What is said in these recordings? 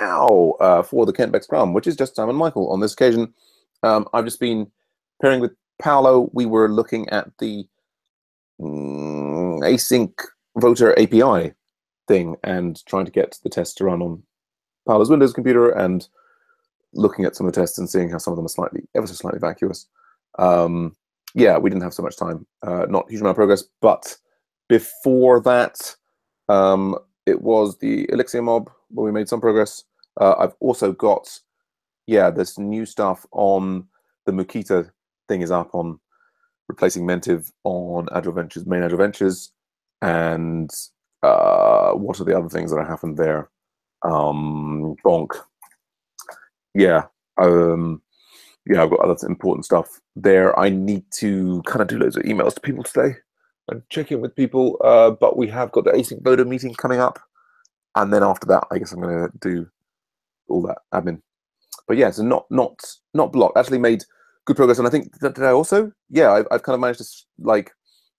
now for the Kent Beck Scrum, which is just Sam and Michael. On this occasion, I've just been pairing with Paolo. We were looking at the async voter API thing and trying to get the tests to run on Paolo's Windows computer and looking at some of the tests and seeing how some of them are ever so slightly vacuous. Yeah, we didn't have so much time. Not a huge amount of progress, but before that, it was the Elixir mob where we made some progress. I've also got, this new stuff on the Mokita thing is up on replacing Mentiv on Agile Ventures, main Agile Ventures, and what are the other things that have happened there? Bonk. I've got other important stuff there. I need to kind of do loads of emails to people today and check in with people, but we have got the async voter meeting coming up, and then after that, I guess I'm going to do all that admin. But yeah, so not blocked. Actually made good progress, and I think that I also, I've kind of managed to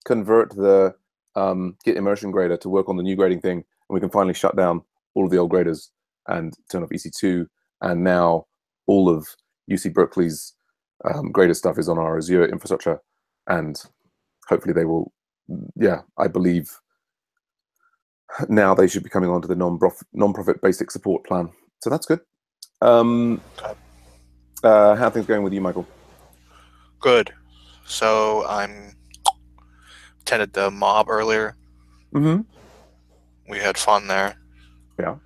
convert the Git immersion grader to work on the new grading thing, and we can finally shut down all of the old graders and turn off EC2, and now all of UC Berkeley's grader stuff is on our Azure infrastructure, and hopefully they will, I believe now they should be coming onto the non-profit basic support plan. So that's good. How are things going with you, Michael? Good. So I'm attended the mob earlier. Mm-hmm. We had fun there. Yeah.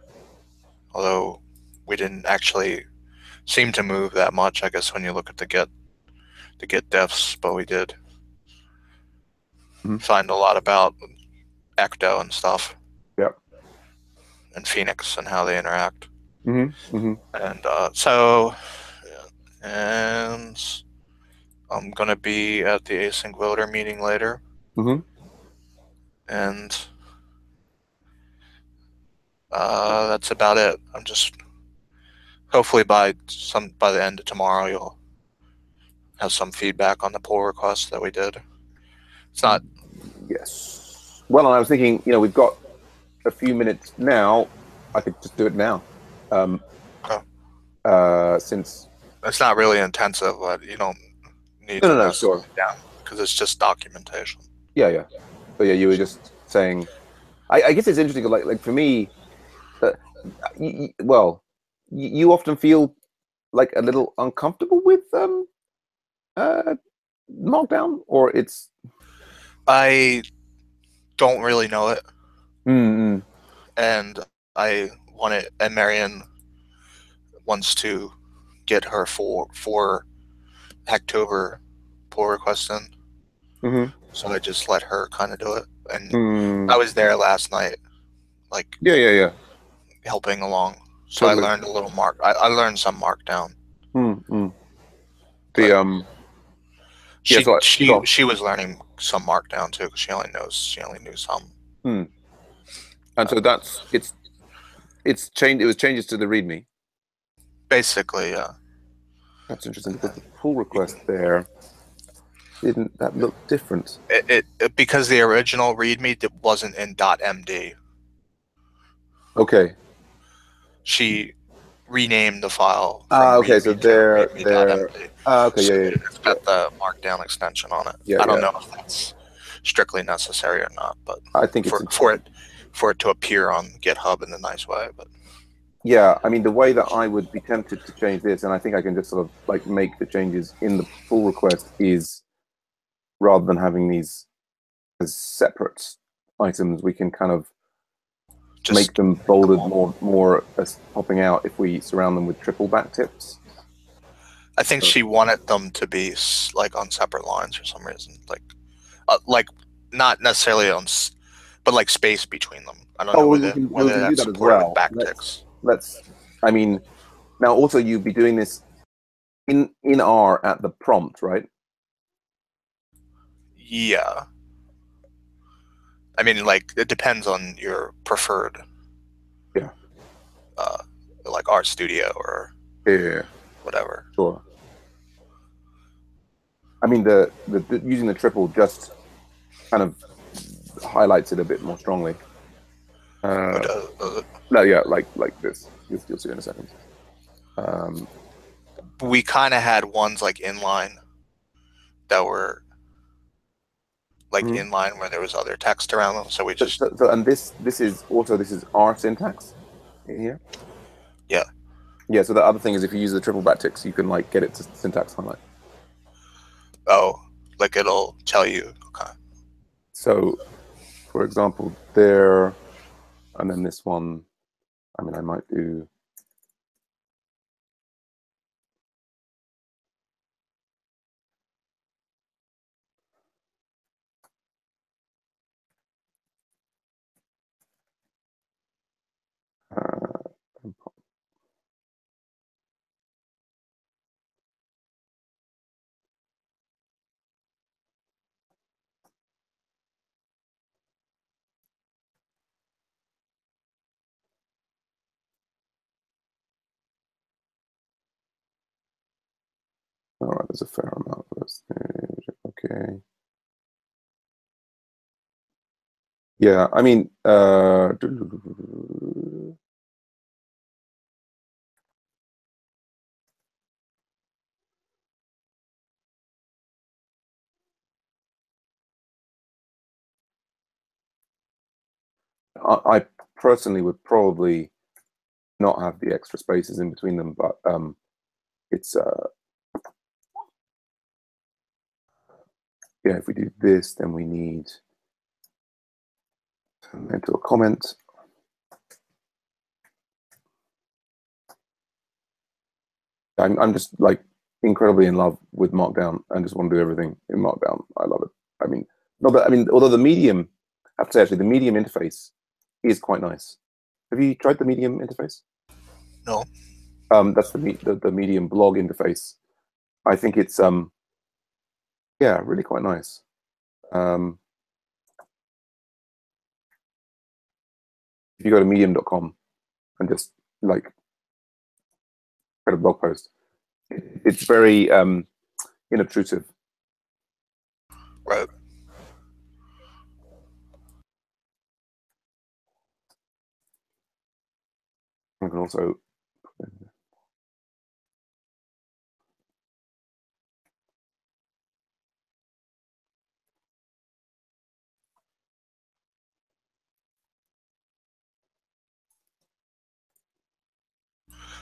Although we didn't actually seem to move that much, I guess, when you look at the Git diffs, but we did find a lot about Ecto and stuff. Yeah. And Phoenix and how they interact. Mm-hmm. Mm-hmm. And I'm gonna be at the async voter meeting later. Mm-hmm. And that's about it. I'm just hopefully by the end of tomorrow you'll have some feedback on the pull request that we did. It's not. Yes. Well, I was thinking, we've got a few minutes now. I could just do it now. Since it's not really intensive, but you don't need to sure. down because it's just documentation. Yeah. But yeah, you were just saying. I guess it's interesting. Like for me, you often feel like a little uncomfortable with Markdown, or it's. I don't really know it. Mm-hmm. And I want it, and Marion wants to get her for October pull request in. Mm-hmm. So I just let her kind of do it. And I was there last night, like helping along. So totally. I learned a little I learned some Markdown. Mm-hmm. She was learning some Markdown too, because she only knew some. And so it's changed. It was changes to the README. Basically, yeah. That's interesting because the pull request there didn't that look different? It because the original README wasn't in .md. Okay. She renamed the file. Okay, so there. Okay, so it's got the Markdown extension on it. I don't know if that's strictly necessary or not, but I think for it to appear on GitHub in a nice way. But yeah, I mean, the way that I would be tempted to change this, and I think I can just sort of make the changes in the pull request, is rather than having these as separate items, we can kind of just make them bolded more as popping out if we surround them with triple backtips. I think she wanted them to be on separate lines for some reason, not necessarily but space between them. I don't know whether that's supported with backticks. I mean, now also you'd be doing this in R at the prompt, right? Yeah. I mean, it depends on your preferred. Yeah. RStudio or whatever. Sure. I mean, the using the triple just kind of highlights it a bit more strongly. No, yeah, like this. You'll see in a second. We kind of had ones like inline that were like Mhm. inline where there was other text around them. So we just And this is our syntax here. yeah. Yeah. So the other thing is if you use the triple backticks, you can like get it to syntax highlight. Oh, like it'll tell you. Okay. So, for example, there, and then this one. I mean, I might do. Uh, all right, there's a fair amount of this. Okay. Yeah, I mean, I personally would probably not have the extra spaces in between them, but it's yeah, if we do this, then we need to enter a comment. I'm just like incredibly in love with Markdown and just want to do everything in Markdown. I love it. I mean, no, but I mean, although the Medium, I have to say actually, the Medium interface is quite nice. Have you tried the Medium interface? No. That's the Medium blog interface. I think it's yeah, really quite nice. If you go to medium.com and just like create a blog post, it's very inobtrusive. Right. I can also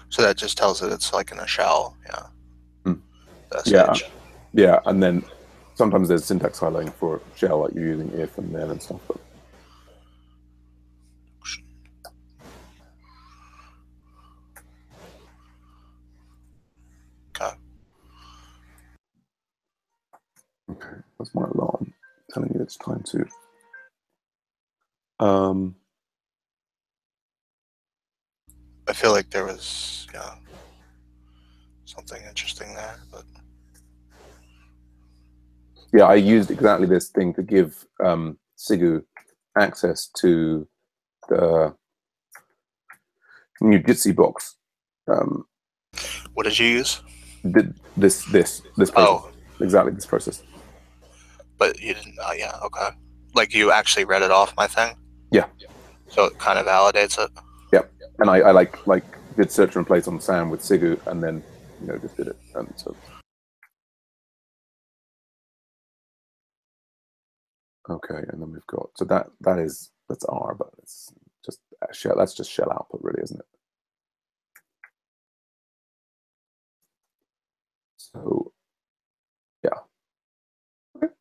So that just tells it it's like in a shell. Yeah. yeah, SH. yeah, and then sometimes there's syntax highlighting for shell, like you're using if and then and stuff. But Okay. okay, that's my alarm telling you it's time to. I feel like there was something interesting there, but Yeah, I used exactly this thing to give Sigu access to the new Jitsi box. what did you use? This process, Oh, exactly this process. but you didn't. Yeah. Okay. Like you actually read it off my thing, Yeah, so it kind of validates it. yeah, and I like did search and replace on Sam with Sigu, and then just did it, and so okay, and then we've got so that's R, but it's just shell. That's just shell output, really, isn't it? So yeah. Okay.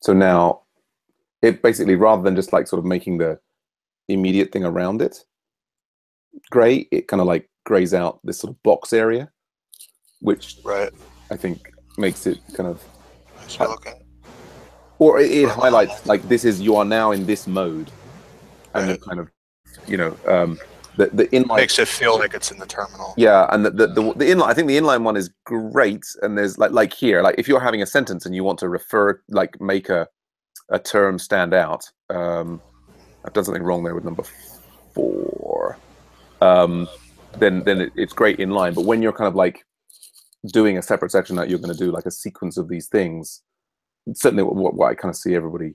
So now it basically, rather than just like sort of making the immediate thing around it gray, it kind of like grays out this sort of box area, which Right. I think makes it kind of, Nice looking. or it highlights like you are now in this mode, and Right. you're kind of, the inline Makes it feel like it's in the terminal. yeah, and the inline, I think the inline one is great, and there's like here, like if you're having a sentence and you want to refer, like make a term stand out. I've done something wrong there with number 4. Then it's great in line. But when you're kind of like doing a separate section that you're going to do like a sequence of these things, certainly what I kind of see everybody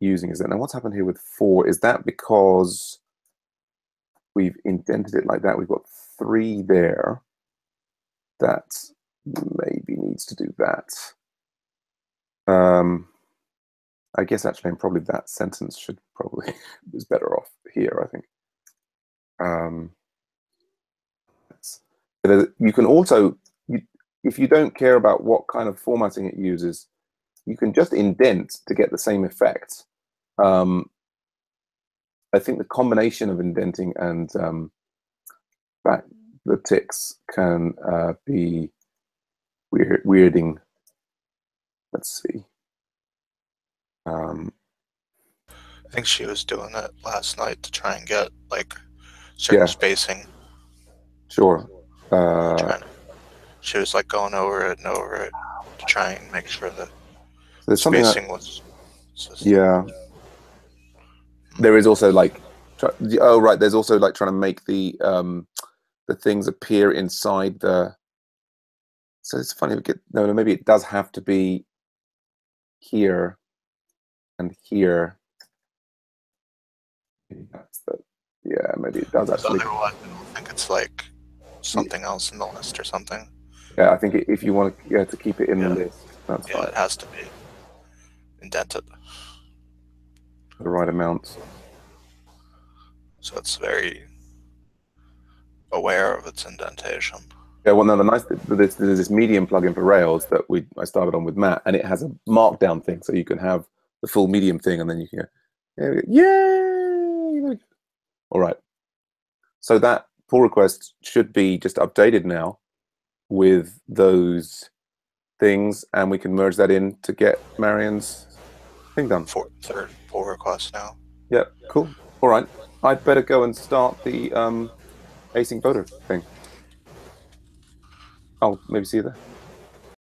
using is that. Now, what's happened here with 4? Is that because we've indented it like that? We've got 3 there. That maybe needs to do that. I guess actually, probably that sentence should probably is better off here, I think. You can also, if you don't care about what kind of formatting it uses, you can just indent to get the same effect. I think the combination of indenting and the ticks can be weirding. Let's see. I think she was doing it last night to try and get like certain spacing. Sure. She was like going over it and over it to try and make sure that there's spacing was. Yeah. There is also like, oh right, there's also like trying to make the things appear inside the. So it's funny. No, maybe it does have to be here and here. Maybe that's the. Yeah, maybe it does actually. Otherwise, I don't think it's like something else in the list or something. Yeah, I think if you want to keep it in the list, that's fine. It has to be indented. The right amount. So it's very aware of its indentation. Yeah, well, no, there's this medium plugin for Rails that I started on with Matt, and it has a markdown thing, so you can have the full medium thing, and then you can go, yay! All right. So that pull request should be just updated now with those things, and we can merge that in to get Marion's thing done. Third pull request now. Yeah, cool. All right. I'd better go and start the async voter thing. I'll maybe see you there.